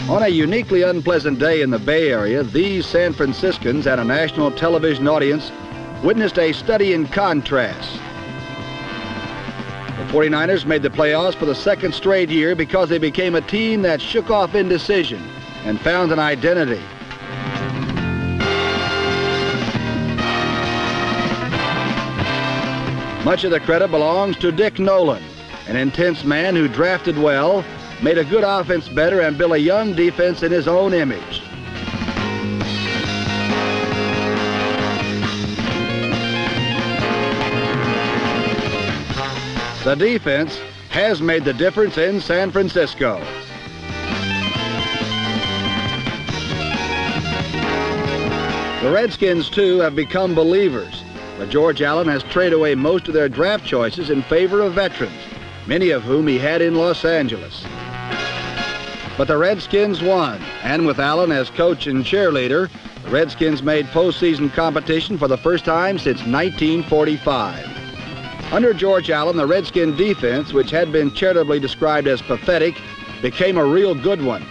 On a uniquely unpleasant day in the Bay Area, these San Franciscans and a national television audience witnessed a study in contrast. The 49ers made the playoffs for the second straight year because they became a team that shook off indecision and found an identity. Much of the credit belongs to Dick Nolan, an intense man who drafted well, made a good offense better, and built a young defense in his own image. The defense has made the difference in San Francisco. The Redskins, too, have become believers, but George Allen has traded away most of their draft choices in favor of veterans, many of whom he had in Los Angeles. But the Redskins won, and with Allen as coach and cheerleader, the Redskins made postseason competition for the first time since 1945. Under George Allen, the Redskin defense, which had been charitably described as pathetic, became a real good one.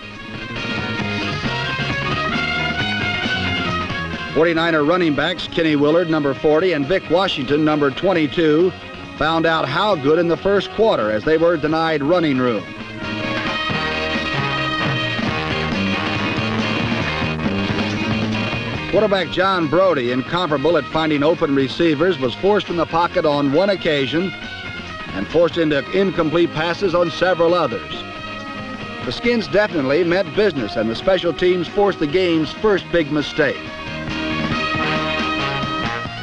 49er running backs Kenny Willard, number 40, and Vic Washington, number 22, found out how good in the first quarter as they were denied running room. Quarterback John Brody, incomparable at finding open receivers, was forced from the pocket on one occasion and forced into incomplete passes on several others. The Skins definitely meant business, and the special teams forced the game's first big mistake.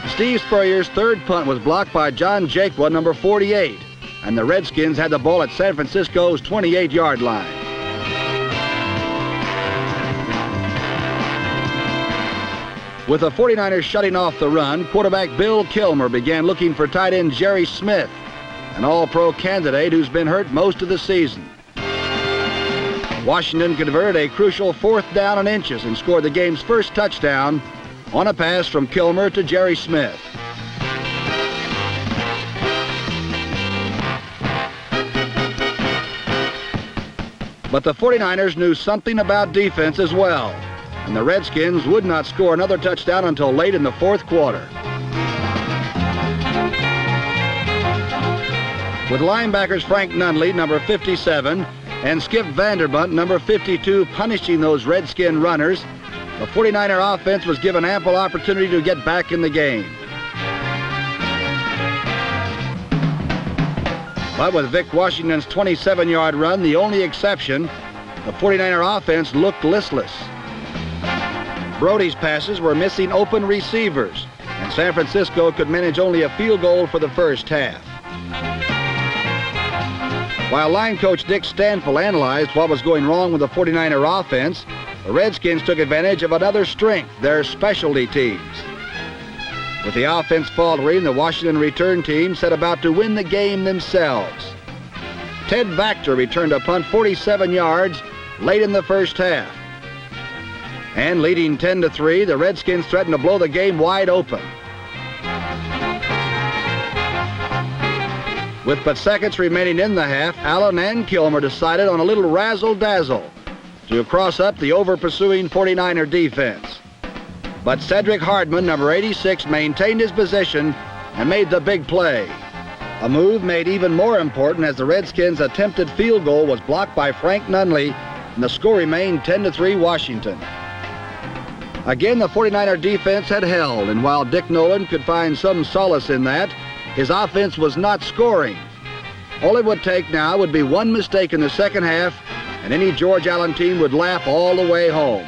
Steve Spurrier's third punt was blocked by John Jaquan, number 48, and the Redskins had the ball at San Francisco's 28-yard line. With the 49ers shutting off the run, quarterback Bill Kilmer began looking for tight end Jerry Smith, an all-pro candidate who's been hurt most of the season. Washington converted a crucial 4th down and inches and scored the game's first touchdown on a pass from Kilmer to Jerry Smith. But the 49ers knew something about defense as well, and the Redskins would not score another touchdown until late in the fourth quarter. With linebackers Frank Nunley, number 57, and Skip Vanderbunt, number 52, punishing those Redskin runners, the 49er offense was given ample opportunity to get back in the game. But with Vic Washington's 27-yard run the only exception, the 49er offense looked listless. Brody's passes were missing open receivers, and San Francisco could manage only a field goal for the first half. While line coach Dick Stanfill analyzed what was going wrong with the 49er offense, the Redskins took advantage of another strength, their specialty teams. With the offense faltering, the Washington return team set about to win the game themselves. Ted Vactor returned a punt 47 yards late in the first half. And leading 10-3, the Redskins threatened to blow the game wide open. With but seconds remaining in the half, Allen and Kilmer decided on a little razzle-dazzle to cross up the over-pursuing 49er defense. But Cedric Hardman, number 86, maintained his position and made the big play. A move made even more important as the Redskins' attempted field goal was blocked by Frank Nunley, and the score remained 10-3 Washington. Again, the 49er defense had held, and while Dick Nolan could find some solace in that, his offense was not scoring. All it would take now would be one mistake in the second half, and any George Allen team would laugh all the way home.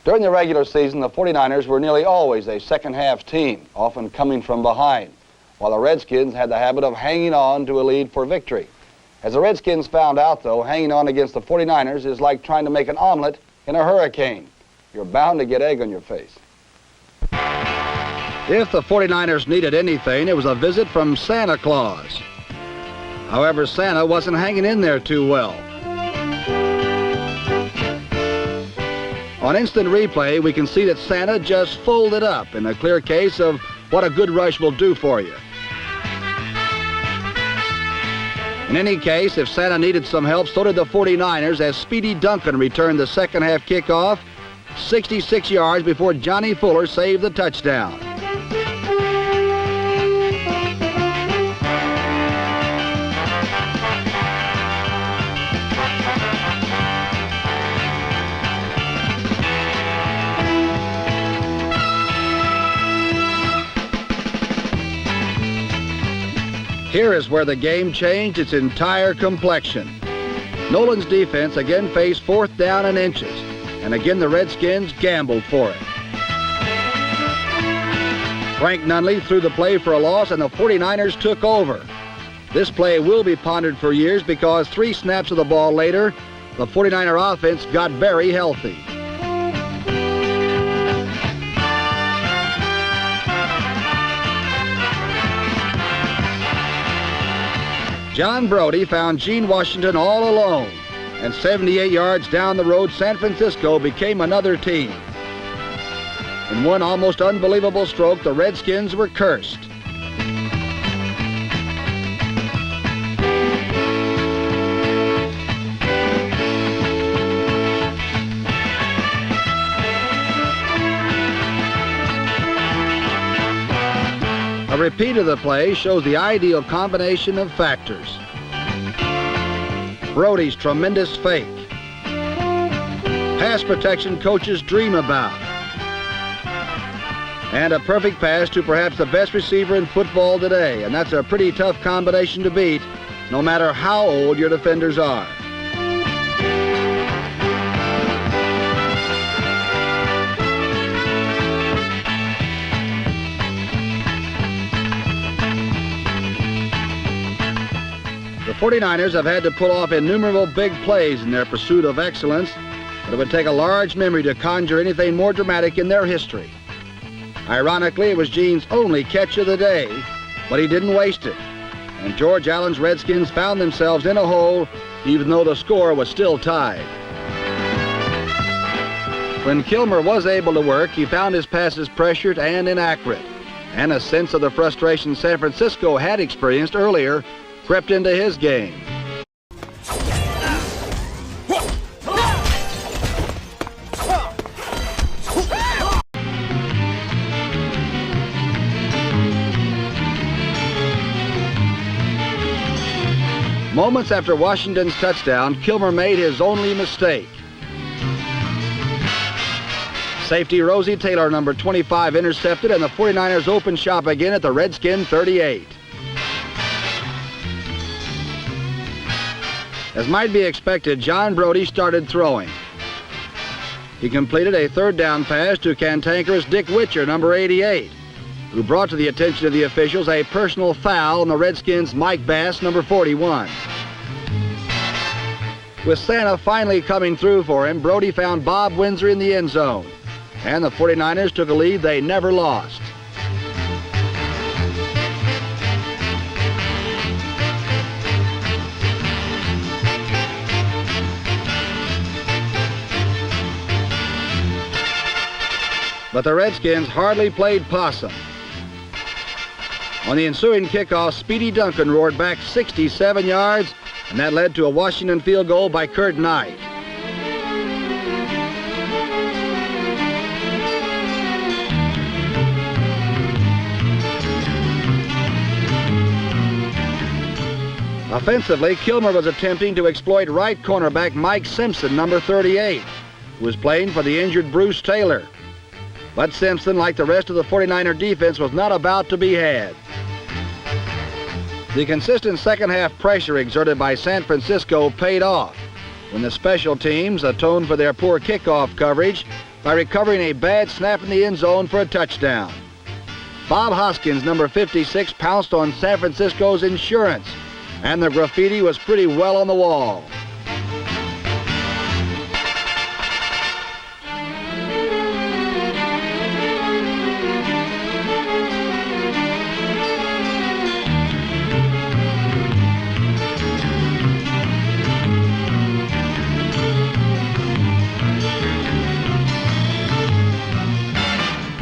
During the regular season, the 49ers were nearly always a second-half team, often coming from behind, while the Redskins had the habit of hanging on to a lead for victory. As the Redskins found out, though, hanging on against the 49ers is like trying to make an omelet in a hurricane. You're bound to get egg on your face. If the 49ers needed anything, it was a visit from Santa Claus. However, Santa wasn't hanging in there too well. On instant replay, we can see that Santa just folded up in a clear case of what a good rush will do for you. In any case, if Santa needed some help, so did the 49ers as Speedy Duncan returned the second-half kickoff 66 yards before Johnny Fuller saved the touchdown. Here is where the game changed its entire complexion. Nolan's defense again faced 4th down and inches, and again the Redskins gambled for it. Frank Nunley threw the play for a loss, and the 49ers took over. This play will be pondered for years because 3 snaps of the ball later, the 49er offense got very healthy. John Brody found Gene Washington all alone, and 78 yards down the road, San Francisco became another team. In one almost unbelievable stroke, the Redskins were cursed. A repeat of the play shows the ideal combination of factors. Brody's tremendous fake. Pass protection coaches dream about. And a perfect pass to perhaps the best receiver in football today. And that's a pretty tough combination to beat, no matter how old your defenders are. The 49ers have had to pull off innumerable big plays in their pursuit of excellence, but it would take a large memory to conjure anything more dramatic in their history. Ironically, it was Gene's only catch of the day, but he didn't waste it. And George Allen's Redskins found themselves in a hole, even though the score was still tied. When Kilmer was able to work, he found his passes pressured and inaccurate, and a sense of the frustration San Francisco had experienced earlier crept into his game. Moments after Washington's touchdown, Kilmer made his only mistake. Safety Rosie Taylor, number 25, intercepted, and the 49ers opened shop again at the Redskin 38. As might be expected, John Brody started throwing. He completed a 3rd down pass to cantankerous Dick Witcher, number 88, who brought to the attention of the officials a personal foul on the Redskins' Mike Bass, number 41. With Santa finally coming through for him, Brody found Bob Windsor in the end zone, and the 49ers took a lead they never lost. But the Redskins hardly played possum. On the ensuing kickoff, Speedy Duncan roared back 67 yards, and that led to a Washington field goal by Kurt Knight. Offensively, Kilmer was attempting to exploit right cornerback Mike Simpson, number 38, who was playing for the injured Bruce Taylor. But Simpson, like the rest of the 49er defense, was not about to be had. The consistent second-half pressure exerted by San Francisco paid off when the special teams atoned for their poor kickoff coverage by recovering a bad snap in the end zone for a touchdown. Bob Hoskins, number 56, pounced on San Francisco's insurance, and the graffiti was pretty well on the wall.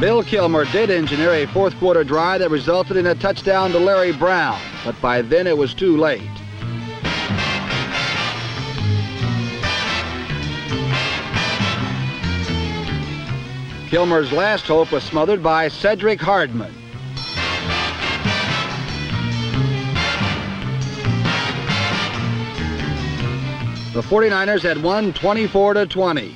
Bill Kilmer did engineer a fourth-quarter drive that resulted in a touchdown to Larry Brown, but by then it was too late. Kilmer's last hope was smothered by Cedric Hardman. The 49ers had won 24-20.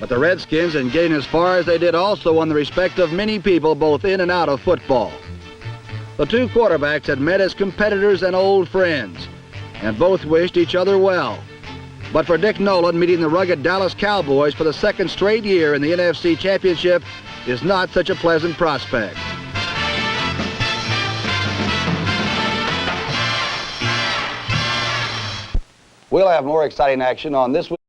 But the Redskins, in getting as far as they did, also won the respect of many people both in and out of football. The two quarterbacks had met as competitors and old friends, and both wished each other well. But for Dick Nolan, meeting the rugged Dallas Cowboys for the second straight year in the NFC Championship is not such a pleasant prospect. We'll have more exciting action on this week.